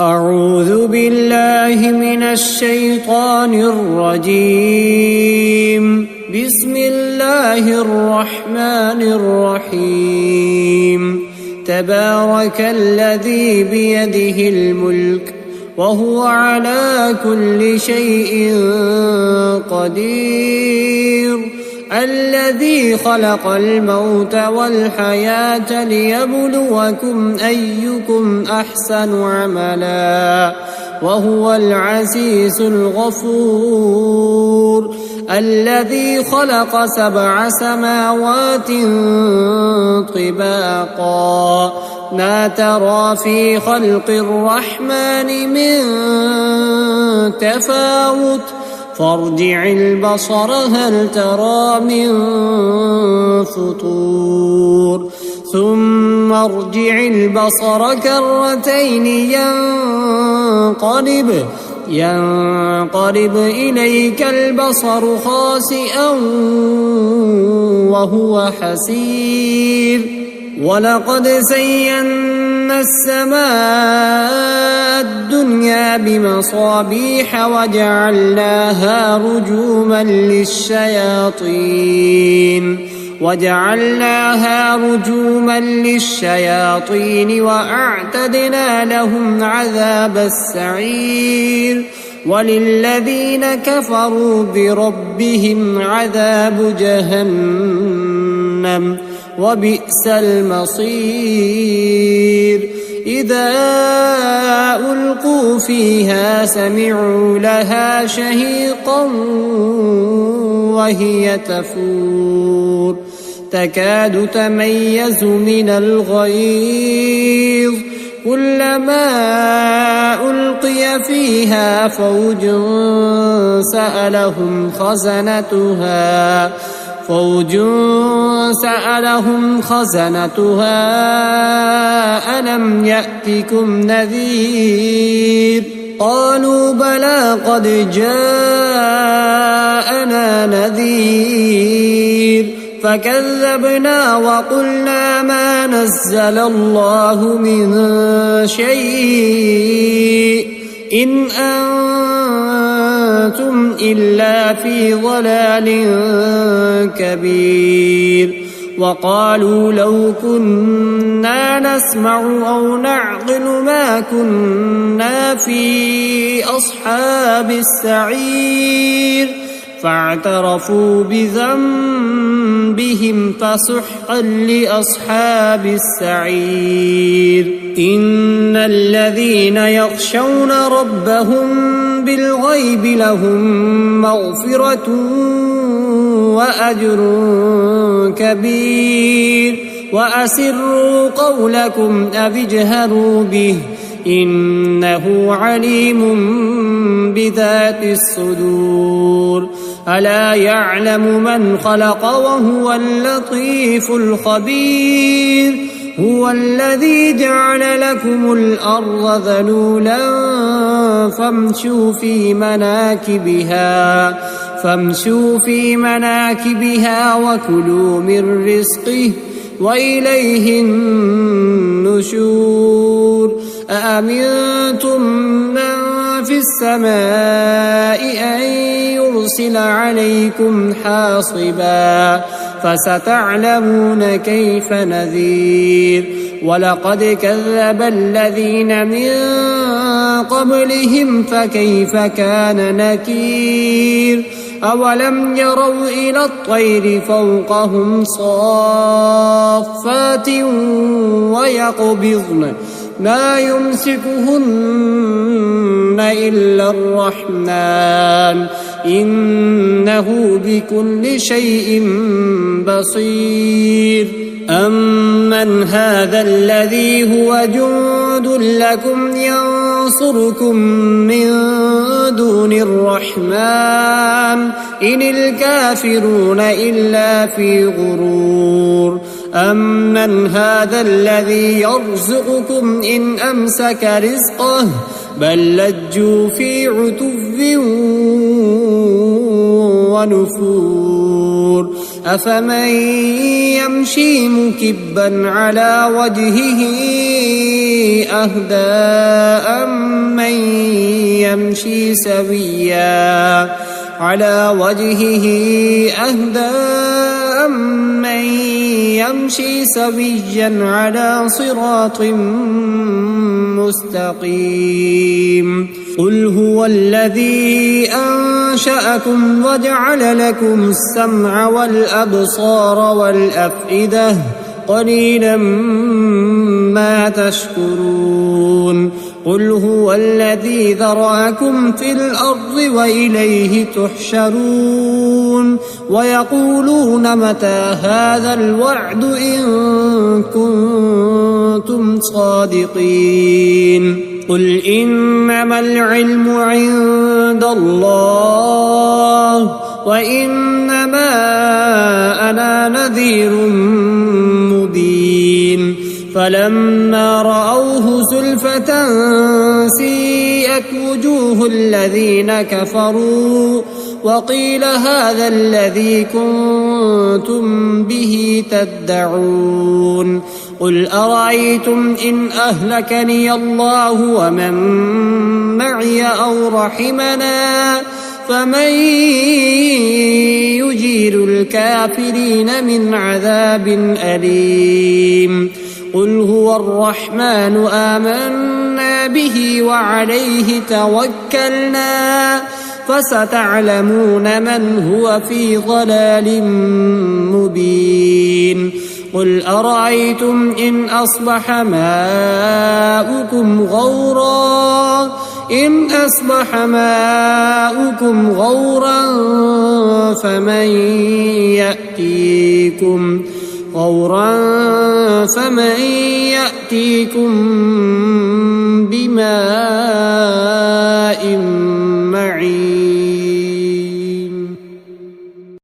أعوذ بالله من الشيطان الرجيم. بسم الله الرحمن الرحيم. تبارك الذي بيده الملك وهو على كل شيء قدير. الذي خلق الموت والحياة ليبلوكم أيكم أحسن عملا وهو العزيز الغفور. الذي خلق 7 سماوات طباقا ما ترى في خلق الرحمن من تفاوت فارجع البصر هل ترى من فطور ثم ارجع البصر كرتين ينقلب إليك البصر خاسئا وهو حسير. ولقد زينا السماء الدنيا بمصابيح وجعلناها رجوما للشياطين وأعتدنا لهم عذاب السعير. وللذين كفروا بربهم عذاب جهنم وبئس المصير. إذا ألقوا فيها سمعوا لها شهيقا وهي تفور تكاد تميز من الغيظ كلما ألقي فيها فوج سألهم خزنتها ألم يأتكم نذير قالوا بلى قد جاءنا نذير فكذبنا وقلنا ما نزل الله من شيء إن أنتم إلا في ضلال كبير. وقالوا لو كنا نسمع أو نعقل ما كنا في أصحاب السعير فاعترفوا بذنبهم فسحقا لأصحاب السعير. إن الذين يخشون ربهم بالغيب لهم مغفرة وأجر كبير. وأسروا قولكم أو اجهروا به إنه عليم بذات الصدور. ألا يعلم من خلق وهو اللطيف الخبير. هو الذي جعل لكم الأرض ذلولا فامشوا في مناكبها وكلوا من رزقه وإليه النشور. أأمنتم من في السماء أن يرسل عليكم حاصبا فستعلمون كيف نذير. ولقد كذب الذين من قبلهم فكيف كان نكير. أولم يروا إلى الطير فوقهم صافات ويقبضن ما يمسكهن إلا الرحمن إنه بكل شيء بصير. أمن هذا الذي هو جند لكم ينصركم من دون الرحمن إن الكافرون إلا في غرور. أمن هذا الذي يرزقكم إن أمسك رزقه بل لجوا في عتو ونفور. أفمن يمشي مكبا على وجهه أهدى أمن يمشي سويا على صراط مستقيم قل هو الذي أنشأكم وجعل لكم السمع والأبصار والأفئدة قليلا ما تشكرون قل هو الذي ذرأكم في الأرض وإليه تحشرون ويقولون متى هذا الوعد إن كنتم صادقين قل إنما العلم عند الله وإنما أنا نذير مبين فلما رأوه زلفة سيئت وجوه الذين كفروا وقيل هذا الذي كنتم به تدعون قل أرأيتم إن أهلكني الله ومن معي أو رحمنا فمن يجير الكافرين من عذاب أليم قل هو الرحمن آمنا به وعليه توكلنا فستعلمون من هو في ضلال مبين قل أرأيتم إن أصبح ماؤكم غورا فمن يأتيكم بماء معين